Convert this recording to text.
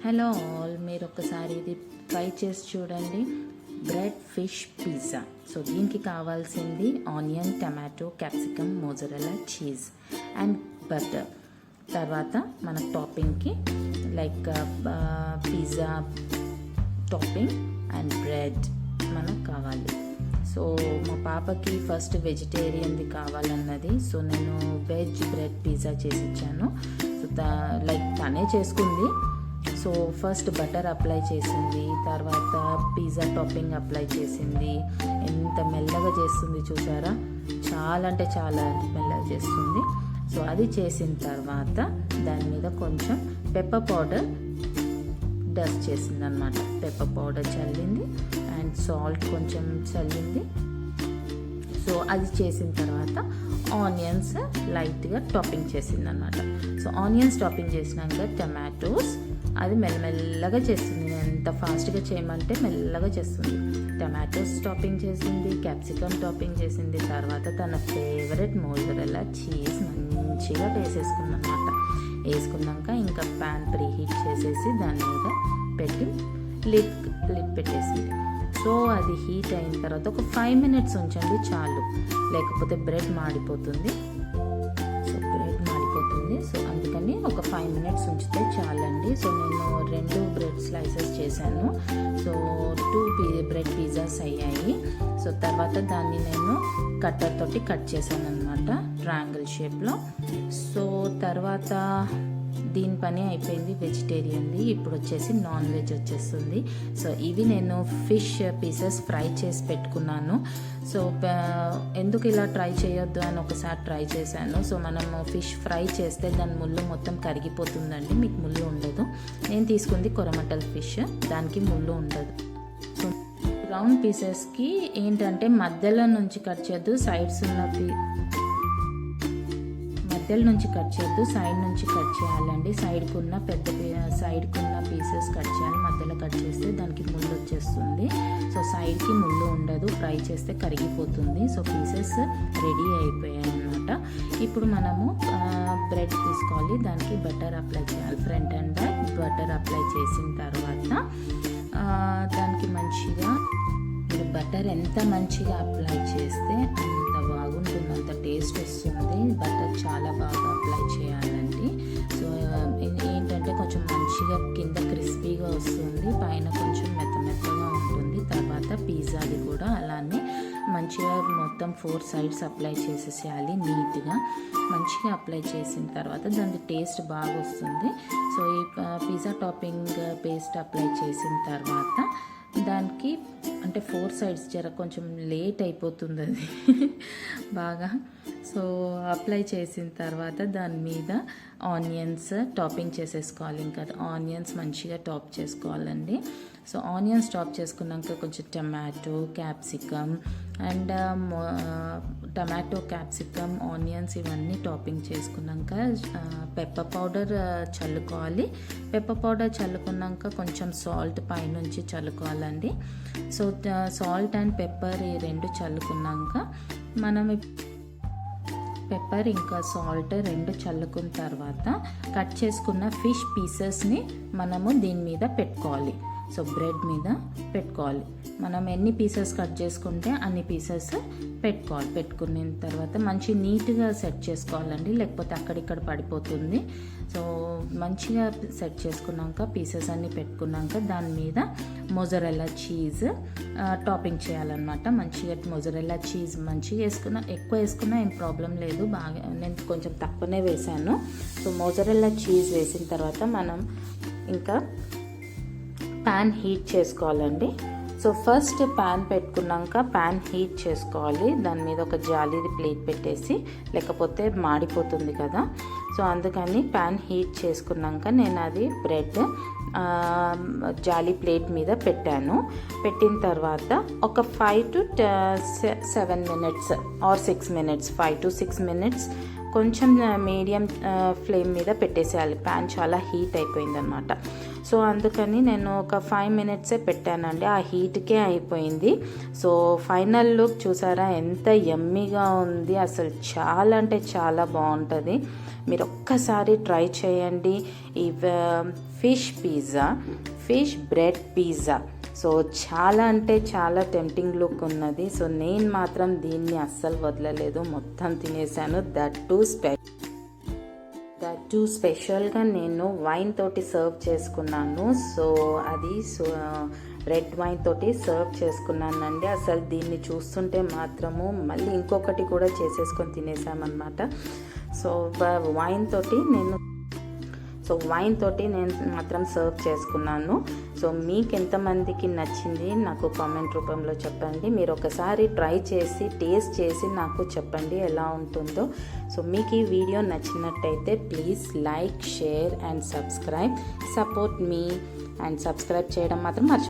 Hello all, మీరు ఒకసారి ఇది ట్రై చేసి చూడండి. Bread fish pizza. సో దీనికి కావాల్సింది onion, tomato, capsicum, mozzarella cheese and butter. తర్వాత మన టాపింగ్కి like pizza topping and bread మనకు కావాలి. సో మా పాపకి ఫస్ట్ వెజిటేరియన్ది కావాలన్నది. సో నేను వెజ్ బ్రెడ్ పిజ్జా చేసి ఇచ్చాను. సో లైక్ తనే చేసుకుంది. సో ఫస్ట్ బటర్ అప్లై చేసింది, తర్వాత పిజ్జా టాపింగ్ అప్లై చేసింది. ఎంత మెల్లగా చేస్తుంది చూసారా, చాలా అంటే చాలా మెల్లగా చేస్తుంది. సో అది చేసిన తర్వాత దాని మీద కొంచెం పెప్పర్ పౌడర్ డస్ట్ చేసింది అనమాట. పెప్పర్ పౌడర్ చల్లింది అండ్ సాల్ట్ కొంచెం చల్లింది. సో అది చేసిన తర్వాత ఆనియన్స్ లైట్గా టాపింగ్ చేసింది అనమాట. సో ఆనియన్స్ టాపింగ్ చేసినాక టమాటోస్ అది మెల్లమెల్లగా చేస్తుంది. నేను ఎంత ఫాస్ట్గా చేయమంటే మెల్లగా చేస్తుంది. టమాటోస్ టాపింగ్ చేసింది, క్యాప్సికమ్ టాపింగ్ చేసింది. తర్వాత తన ఫేవరెట్ మోజరెల్లా చీజ్ మంచిగా వేసేసుకుందన్నమాట. వేసుకున్నాక ఇంకా ప్యాన్ ప్రీ హీట్ చేసేసి దాని మీద పెట్టి లిడ్ పెట్టేసింది. సో అది హీట్ అయిన తర్వాత ఒక 5 minutes ఉంచండి చాలు, లేకపోతే బ్రెడ్ మాడిపోతుంది. సో బ్రెడ్ మాడిపోతుంది. సో అందుకని ఒక 5 minutes ఉంచితే చాలండి. సో నేను 2 బ్రెడ్ స్లైసెస్ చేశాను. సో 2 బ్రెడ్ పిజ్జాస్ అయ్యాయి. సో తర్వాత దాన్ని నేను కట్టర్ తోటి కట్ చేశాను అనమాట, ట్రయాంగిల్ షేప్లో. సో తర్వాత దీని పని అయిపోయింది వెజిటేరియన్ది. ఇప్పుడు వచ్చేసి నాన్ వెజ్ వచ్చేస్తుంది. సో ఇవి నేను ఫిష్ పీసెస్ ఫ్రై చేసి పెట్టుకున్నాను. సో ఎందుకు ఇలా ట్రై చేయొద్దు అని ఒకసారి ట్రై చేశాను. సో మనము ఫిష్ ఫ్రై చేస్తే దాని ముళ్ళు మొత్తం కరిగిపోతుందండి, మీకు ముళ్ళు ఉండదు. నేను తీసుకుంది కొరమటల్ ఫిష్, దానికి ముళ్ళు ఉండదు. సో రౌండ్ పీసెస్కి ఏంటంటే మధ్యలో నుంచి కట్ చేయొద్దు, సైడ్స్ ఉన్న మధ్యలో నుంచి కట్ చేయొద్దు, సైడ్ నుంచి కట్ చేయాలండి. సైడ్కున్న పీసెస్ కట్ చేయాలి. మధ్యలో కట్ చేస్తే దానికి ముళ్ళు వచ్చేస్తుంది. సో సైడ్కి ముళ్ళు ఉండదు, ఫ్రై చేస్తే కరిగిపోతుంది. సో పీసెస్ రెడీ అయిపోయాయి అన్నమాట. ఇప్పుడు మనము బ్రెడ్ తీసుకోవాలి, దానికి బటర్ అప్లై చేయాలి. Front and back butter apply చేసిన తర్వాత దానికి మంచిగా బటర్ ఎంత మంచిగా అప్లై చేస్తే అంత బాగుంటుంది, అంత టేస్ట్ వస్తుంది. బటర్ చాలా బాగా అప్లై చేయాలండి. సో ఏంటంటే కొంచెం మంచిగా కింద క్రిస్పీగా వస్తుంది, పైన కొంచెం మెత్తగా ఉంటుంది. తర్వాత పిజ్జాది కూడా అలానే మంచిగా మొత్తం 4 sides అప్లై చేసేసేయాలి. నీట్గా మంచిగా అప్లై చేసిన తర్వాత దాని టేస్ట్ బాగా వస్తుంది. సో ఈ పిజ్జా టాపింగ్ పేస్ట్ అప్లై చేసిన తర్వాత దానికి అంటే 4 sides జర కొంచెం లేట్ అయిపోతుంది అది బాగా. సో అప్లై చేసిన తర్వాత దాని మీద ఆనియన్స్ టాపింగ్ చేసేసుకోవాలి. ఇంకా ఆనియన్స్ మంచిగా టాప్ చేసుకోవాలండి. సో ఆనియన్స్ టాప్ చేసుకున్నాక కొంచెం tomato, capsicum and tomato, capsicum, onions ఇవన్నీ టాపింగ్ చేసుకున్నాక పెప్పర్ పౌడర్ చల్లుకోవాలి. పెప్పర్ పౌడర్ చల్లుకున్నాక కొంచెం సాల్ట్ పైనుంచి చల్లుకోవాలండి. సో సాల్ట్ అండ్ పెప్పర్ ఈ 2 చల్లుకున్నాక మనం పెప్పర్ ఇంకా సాల్ట్ 2 చల్లుకున్న తర్వాత కట్ చేసుకున్న ఫిష్ పీసెస్ని మనము దీని మీద పెట్టుకోవాలి. సో బ్రెడ్ మీద పెట్టుకోవాలి. మనం ఎన్ని పీసెస్ కట్ చేసుకుంటే అన్ని పీసెస్ పెట్టుకోవాలి. పెట్టుకున్న తర్వాత మంచి నీట్గా సెట్ చేసుకోవాలండి, లేకపోతే అక్కడిక్కడ పడిపోతుంది. సో మంచిగా సెట్ చేసుకున్నాక పీసెస్ అన్నీ పెట్టుకున్నాక దాని మీద మోజరెల్లా చీజ్ టాపింగ్ చేయాలన్నమాట. మంచిగా మోజరెల్లా చీజ్ మంచిగా ఎక్కువ వేసుకున్నా ఏం ప్రాబ్లం లేదు. బాగా నేను కొంచెం తక్కువనే వేసాను. సో మోజరెల్లా చీజ్ వేసిన తర్వాత మనం ఇంకా ప్యాన్ హీట్ చేసుకోవాలండి. సో ఫస్ట్ ప్యాన్ పెట్టుకున్నాక ప్యాన్ హీట్ చేసుకోవాలి. దాని మీద ఒక జాలీది ప్లేట్ పెట్టేసి, లేకపోతే మాడిపోతుంది కదా. సో అందుకని ప్యాన్ హీట్ చేసుకున్నాక నేను అది బ్రెడ్ జాలీ ప్లేట్ మీద పెట్టాను. పెట్టిన తర్వాత ఒక 5 to 7 minutes or 6 minutes 5 to 6 minutes కొంచెం మీడియం ఫ్లేమ్ మీద పెట్టేసేయాలి. ప్యాన్ చాలా హీట్ అయిపోయిందనమాట. సో అందుకని నేను ఒక 5 మినిట్సే పెట్టానండి, ఆ హీట్కే అయిపోయింది. సో ఫైనల్ లుక్ చూసారా ఎంత యమ్మీగా ఉంది, అసలు చాలా అంటే చాలా బాగుంటుంది. మీరు ఒక్కసారి ట్రై చేయండి. ఈ ఫిష్ బ్రెడ్ పిజ్జా సో చాలా అంటే చాలా టెంప్టింగ్ లుక్ ఉన్నది. సో నేను మాత్రం దీన్ని అస్సలు వదలలేదు, మొత్తం తినేసాను. దట్ టూ స్పెషల్గా నేను వైన్ తోటి సర్వ్ చేసుకున్నాను. సో అది రెడ్ వైన్ తోటి సర్వ్ చేసుకున్నానండి. అసలు దీన్ని చూస్తుంటే మాత్రము మళ్ళీ ఇంకొకటి కూడా చేసేసుకొని తినేసామన్నమాట. సో వైన్ తోటి నేను మాత్రం సర్వ్ చేసుకున్నాను. సో మీకు ఎంతమందికి నచ్చింది నాకు కామెంట్ రూపంలో చెప్పండి. మీరు ఒకసారి ట్రై చేసి టేస్ట్ చేసి నాకు చెప్పండి ఎలా ఉంటుందో. సో మీకు ఈ వీడియో నచ్చినట్టయితే please like, share and subscribe. Support me and subscribe చేయడం మాత్రం మర్చిపోండి.